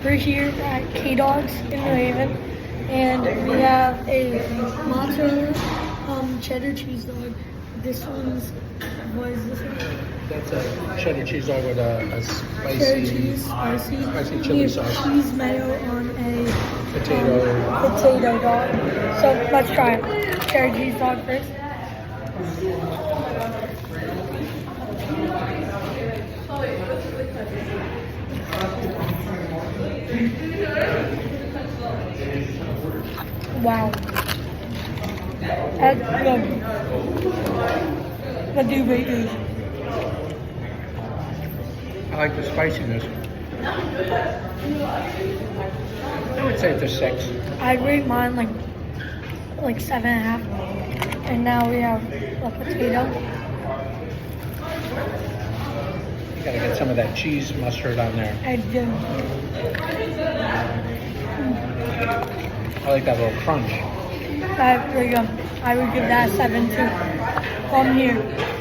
We're here at K-Dogs in New Haven, and we have a mozzarella cheddar cheese dog. This one's, what is this one? That's a cheddar cheese dog with a Cheddar spicy, cheese, spicy chili We have sauce. cheese mayo on a Potato. dog. So let's try it. Cheddar cheese dog first. Wow. That's good. What do you rate yours? I like the spiciness. I would say it's a 6. I'd rate mine like 7.5. And now we have a potato. You gotta get some of that cheese mustard on there. I do. I like that little crunch. I would give that a 7 too. From here.